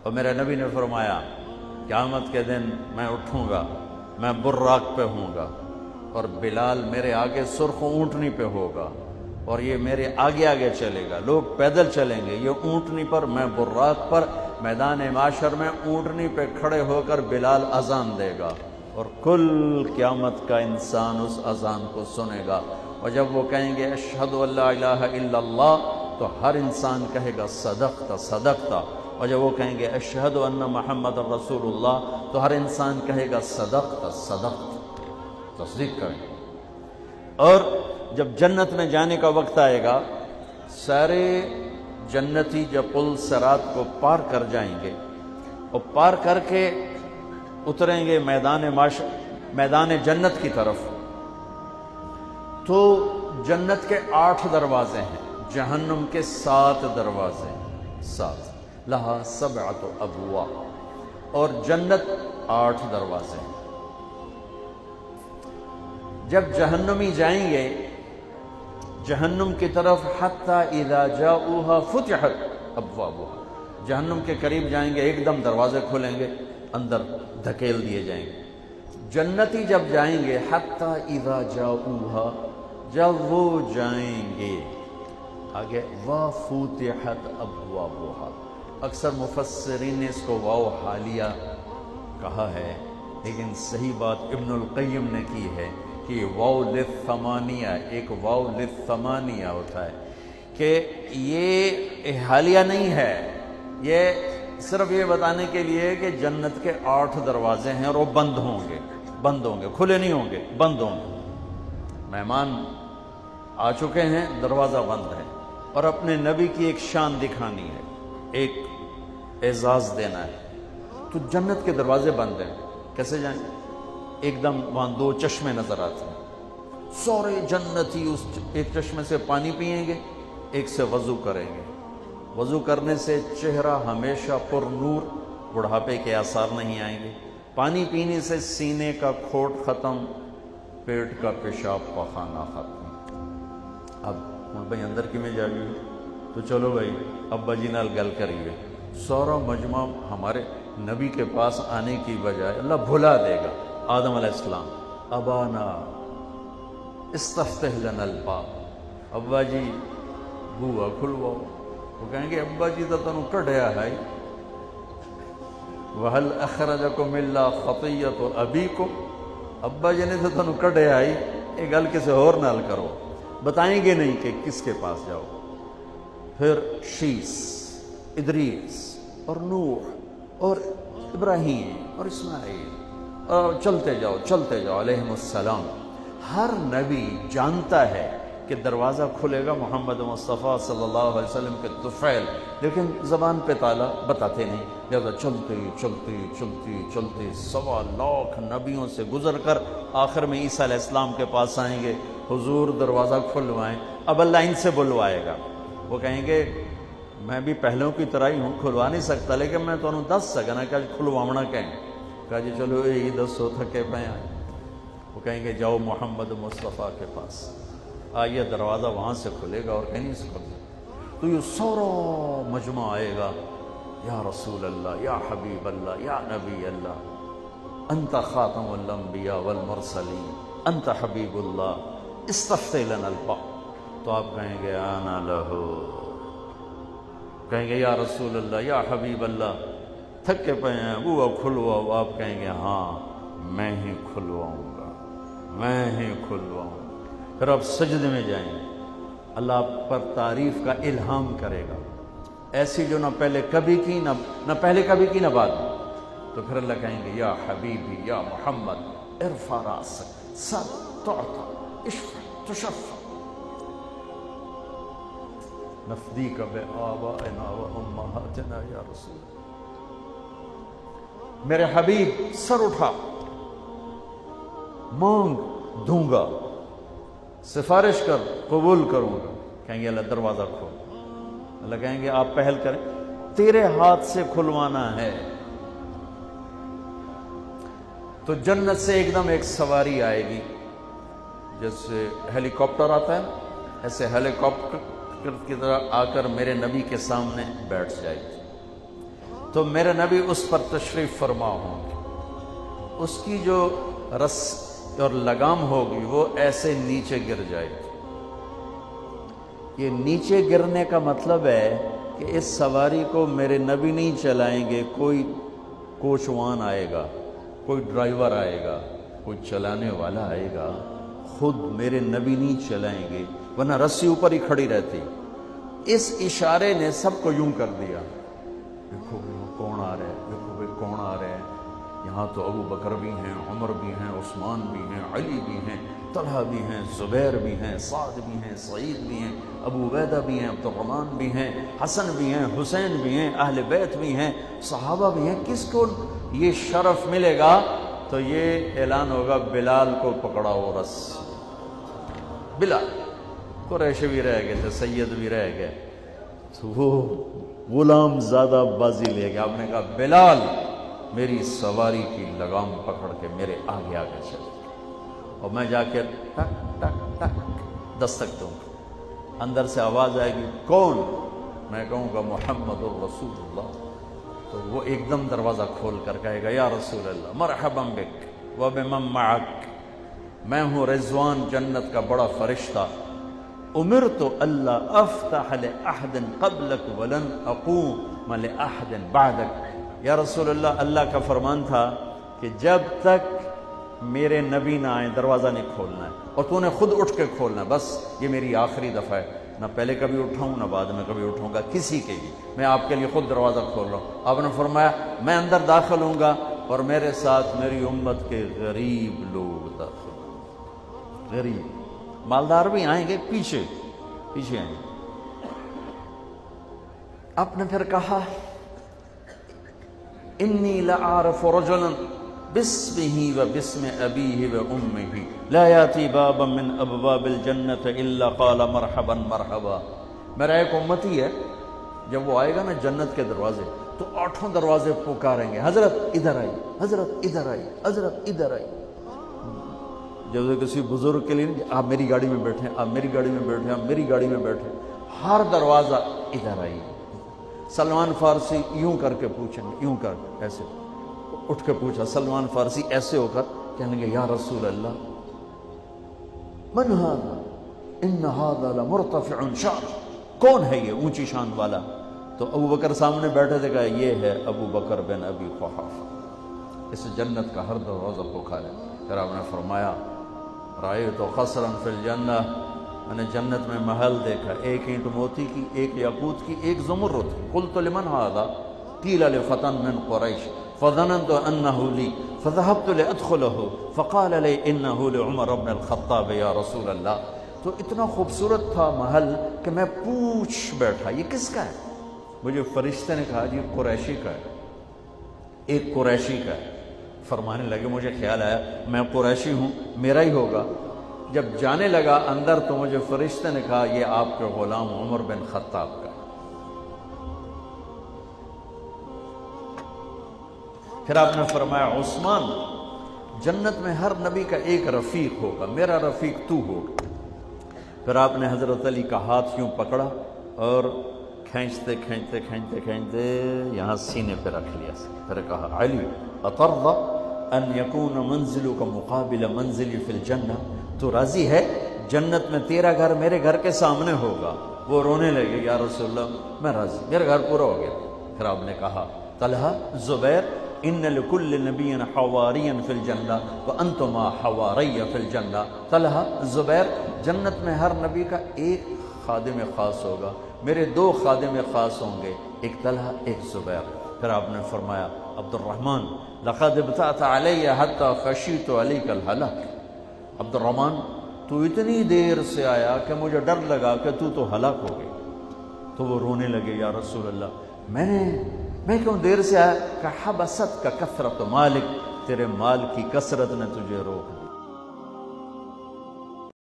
اور میرے نبی نے فرمایا قیامت کے دن میں اٹھوں گا، میں براق پہ ہوں گا، اور بلال میرے آگے سرخ اونٹنی پہ ہوگا، اور یہ میرے آگے آگے چلے گا، لوگ پیدل چلیں گے، یہ اونٹنی پر، میں براق پر، میدان معاشر میں اونٹنی پہ کھڑے ہو کر بلال اذان دے گا، اور کل قیامت کا انسان اس اذان کو سنے گا، اور جب وہ کہیں گے اشہد ان لا الہ الا اللہ تو ہر انسان کہے گا صدقت صدقت، اور جب وہ کہیں گے اشہد ان محمد رسول اللہ تو ہر انسان کہے گا صدقت صدقت، تصدیق کریں۔ اور جب جنت میں جانے کا وقت آئے گا، سارے جنتی جب پل صراط کو پار کر جائیں گے اور پار کر کے اتریں گے میدان جنت کی طرف، تو جنت کے 8 دروازے ہیں، جہنم کے 7 دروازے ہیں، 7 لہا 7 ابواب، اور جنت 8 دروازے ہیں۔ جب جہنمی جائیں گے جہنم کی طرف، حتی اذا جاؤوها فتحت ابوابها، جہنم کے قریب جائیں گے ایک دم دروازے کھولیں گے، اندر دھکیل دیے جائیں گے۔ جنتی جب جائیں گے حتی اذا جاؤوها، جب وہ جائیں گے آگے، وفتحت ابوابها، اکثر مفسرین نے اس کو واو حالیہ کہا ہے، لیکن صحیح بات ابن القیم نے کی ہے کہ واو للثمانیہ، ایک واو للثمانیہ ہوتا ہے، کہ یہ حالیہ نہیں ہے، یہ صرف یہ بتانے کے لیے کہ جنت کے 8 دروازے ہیں اور وہ بند ہوں گے، کھلے نہیں ہوں گے، بند ہوں گے۔ مہمان آ چکے ہیں، دروازہ بند ہے، اور اپنے نبی کی ایک شان دکھانی ہے، ایک اعزاز دینا ہے، تو جنت کے دروازے بند ہیں، کیسے جائیں؟ ایک دم وہاں 2 چشمے نظر آتے ہیں، سارے جنتی اس ایک چشمے سے پانی پئیں گے، ایک سے وضو کریں گے، وضو کرنے سے چہرہ ہمیشہ پر نور، بڑھاپے کے آثار نہیں آئیں گے، پانی پینے سے سینے کا کھوٹ ختم، پیٹ کا پیشاب پخانہ ختم۔ اب بھائی اندر کی میں جا گئی تو چلو بھائی ابا جی نال گل کریے، سارا مجمع ہمارے نبی کے پاس آنے کی بجائے اللہ بھلا دے گا۔ آدم علیہ السلام، ابانا استفتح لنا الباب، ابا جی بوا کھلواؤ، وہ کہیں گے ابا جی تو تنوں کڈیا ہے، وَهَلْ أَخْرَجَكُمْ إِلَّا خَطِيَّةُ أَبِيكُمْ، ابا جی نے تو تنوں کڈیا ہے، یہ گل کسی اور نال کرو، بتائیں گے نہیں کہ کس کے پاس جاؤ۔ پھر شیس، ادریس اور نوح اور ابراہیم اور اسماعیل، اور چلتے جاؤ علیہم السلام۔ ہر نبی جانتا ہے کہ دروازہ کھلے گا محمد مصطفیٰ صلی اللہ علیہ وسلم کے طفیل، لیکن زبان پہ تالا بتاتے نہیں، لہذا چلتے 1.25 لاکھ نبیوں سے گزر کر آخر میں عیسیٰ علیہ السلام کے پاس آئیں گے، حضور دروازہ کھلوائیں۔ اب اللہ ان سے بلوائے گا، وہ کہیں گے میں بھی پہلوں کی طرح ہی ہوں، کھلوا نہیں سکتا، لیکن میں تو دس سکنا کہ کھلواونا کہیں، کہا جی چلو یہی دسو تھکے پہ آئیں۔ وہ کہیں گے جاؤ محمد مصطفیٰ کے پاس، آئیے دروازہ وہاں سے کھلے گا اور کہیں نہیں سے کھلے گا، تو یہ سارا مجمع آئے گا، یا رسول اللہ، یا حبیب اللہ، یا نبی اللہ، انت خاتم الانبیاء والمرسلین، انت حبیب اللہ، استفتح لنا الباب، تو آپ کہیں گے آنا لہو، کہیں گے یا رسول اللہ، یا حبیب اللہ، تھکے پہ ہیں وہ کھلواؤ، آپ کہیں گے ہاں میں ہی کھلواؤں گا، میں ہی کھلواؤں گا۔ پھر آپ سجدے میں جائیں گے، اللہ آپ پر تعریف کا الہام کرے گا، ایسی جو نہ پہلے کبھی کی، نہ پہلے کبھی کی، نہ بعد میں۔ تو پھر اللہ کہیں گے یا حبیبی یا محمد ارفع راسک سل تعطى اشفع تشفع نفدیک بآبائنا وامہاتنا یا رسول اللہ، میرے حبیب سر اٹھا، مانگ دوں گا، سفارش کر قبول کروں گا۔ کہیں گے اللہ دروازہ کھول، اللہ کہیں گے آپ پہل کریں، تیرے ہاتھ سے کھلوانا ہے۔ تو جنت سے ایک دم ایک سواری آئے گی، جیسے ہیلی کاپٹر آتا ہے نا، ایسے ہیلی کاپٹر کی طرح آ کر میرے نبی کے سامنے بیٹھ جائے گی۔ تو میرے نبی اس پر تشریف فرما ہوں گے، اس کی جو رس اور لگام ہوگی وہ ایسے نیچے گر جائے گی۔ یہ نیچے گرنے کا مطلب ہے کہ اس سواری کو میرے نبی نہیں چلائیں گے، کوئی کوچوان آئے گا، کوئی ڈرائیور آئے گا، کوئی چلانے والا آئے گا، خود میرے نبی نہیں چلائیں گے، ورنہ رسی اوپر ہی کھڑی رہتی۔ اس اشارے نے سب کو یوں کر دیا، دیکھو کون آ رہا ہے، دیکھو بھائی کون آ رہا ہے، یہاں تو ابو بکر بھی ہیں، عمر بھی ہیں، عثمان بھی ہیں، علی بھی ہیں، طلحہ بھی ہیں، زبیر بھی ہیں، سعد بھی ہیں، سعید بھی ہیں، ابو عبیدہ بھی ہیں، عبد الرحمن بھی ہیں، حسن بھی ہیں، حسین بھی ہیں، اہل بیت بھی ہیں، صحابہ بھی ہیں۔ کس کو یہ شرف ملے گا؟ تو یہ اعلان ہوگا بلال کو پکڑاؤ رس۔ بلال، قریش بھی رہ گئے تھے، سید بھی رہ گئے، تو وہ غلام زادہ بازی لے گیا۔ آپ نے کہا بلال میری سواری کی لگام پکڑ کے میرے آگے آگے چل، اور میں جا کے ٹک ٹک ٹک دستک دوں گا، اندر سے آواز آئے گی کون؟ میں کہوں گا محمد الرسول اللہ، تو وہ ایک دم دروازہ کھول کر کہے گا یا رسول اللہ مرحبا بک وبمن معک، میں ہوں رضوان جنت کا بڑا فرشتہ، امرت اللہ افتح لأحد قبلک ولن اقوم لأحد بعدک۔ یا رسول اللہ کا فرمان تھا کہ جب تک میرے نبی نہ آئیں دروازہ نہیں کھولنا ہے، اور تو نے خود اٹھ کے کھولنا ہے، بس یہ میری آخری دفعہ ہے، نہ پہلے کبھی اٹھاؤں نہ بعد میں کبھی اٹھوں گا کسی کے بھی، میں آپ کے لیے خود دروازہ کھول رہا ہوں۔ آپ نے فرمایا میں اندر داخل ہوں گا اور میرے ساتھ میری امت کے غریب لوگ داخل ہوں گے، غریب، مالدار بھی آئیں گے، پیچھے پیچھے آئیں گے۔ آپ نے پھر کہا انی لأعرف رجلا باسمہ و باسم ابیہ و امہ لا یاتی بابا من ابواب الجنت الا قال مرحبا مرحبا۔ میرا ایک امتی ہے، جب وہ آئے گا نا جنت کے دروازے تو 8 دروازے پکاریں گے، حضرت ادھر آئی، حضرت ادھر آئی، حضرت ادھر آئی۔ جب کسی بزرگ کے لیے آپ میری گاڑی میں بیٹھیں، آپ میری گاڑی میں بیٹھیں، آپ میری گاڑی میں بیٹھیں، ہر دروازہ ادھر آئی۔ سلمان فارسی یوں کر کے پوچھیں گے، یوں کر ایسے اٹھ کے پوچھا، سلمان فارسی ایسے ہو کر کہنے گے یا رسول اللہ من ھذا ان ھذا لمرتفع شان، کون ہے یہ اونچی شان والا؟ تو ابو بکر سامنے بیٹھے تھے، کہا یہ ہے ابو بکر بن ابی قحافہ، اس جنت کا ہر دروازہ پکارے۔ پھر آپ نے فرمایا رأیت قصرا فی الجنہ، میں نے جنت میں محل دیکھا، ایک اینٹ موتی کی، ایک یاقوت کی، ایک زمرد کی۔ قلت لمن ھذا قیل لفتى من قریش فظننت انه لی فذهبت لادخله فقال لي انه لعمر بن الخطاب یا رسول اللہ۔ تو اتنا خوبصورت تھا محل کہ میں پوچھ بیٹھا یہ کس کا ہے؟ مجھے فرشتے نے کہا یہ قریشی کا ہے، ایک قریشی کا ہے۔ فرمانے لگے مجھے خیال آیا میں قریشی ہوں، میرا ہی ہوگا۔ جب جانے لگا اندر تو مجھے فرشتے نے کہا یہ آپ کے غلام عمر بن خطاب کا۔ پھر آپ نے فرمایا عثمان، جنت میں ہر نبی کا ایک رفیق ہوگا، میرا رفیق تو ہوگا۔ پھر آپ نے حضرت علی کا ہاتھ یوں پکڑا اور کھینچتے کھینچتے کھینچتے کھینچتے یہاں سینے پہ رکھ لیا، پھر کہا علی اترضى ان یکون منزلک مقابل منزلی فی الجنہ، تو راضی ہے جنت میں تیرا گھر میرے گھر کے سامنے ہوگا؟ وہ رونے لگے یا رسول اللہ میں راضی، میرا گھر پورا ہو گیا۔ پھر آپ نے کہا طلحہ زبیر ان لکل نبی حواریا فی الجنہ وانتما حواری فی الجنہ۔ طلحہ زبیر، جنت میں ہر نبی کا ایک خادم خاص ہوگا، میرے 2 خادم خاص ہوں گے، ایک طلحہ ایک زبیر۔ پھر آپ نے فرمایا عبد الرحمن لقد ابتعت علی حتی خشیت علیک الہلاک، عبد الرحمن تو اتنی دیر سے آیا کہ مجھے ڈر لگا کہ تو ہلاک ہو گئی۔ تو وہ رونے لگے یا رسول اللہ میں کیوں دیر سے آیا؟ کہ حبست کا کثرت مالک، تیرے مال کی کثرت نے تجھے روک